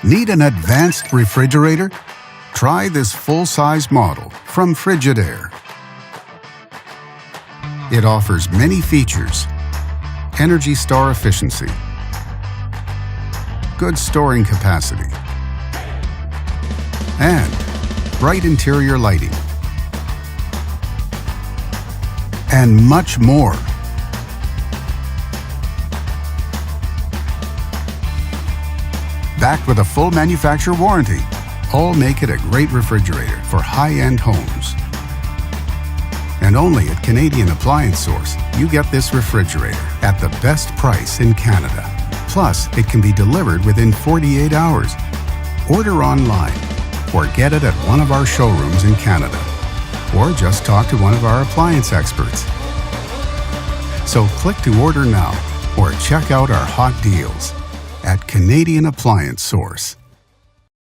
Need an advanced refrigerator? Try this full-size model from Frigidaire. It offers many features: Energy Star efficiency, good storing capacity, and bright interior lighting, and much more. Backed with a full manufacturer warranty, all make it a great refrigerator for high-end homes. And only at Canadian Appliance Source, you get this refrigerator at the best price in Canada. Plus, it can be delivered within 48 hours. Order online or get it at one of our showrooms in Canada. Or just talk to one of our appliance experts. So click to order now or check out our hot deals at Canadian Appliance Source.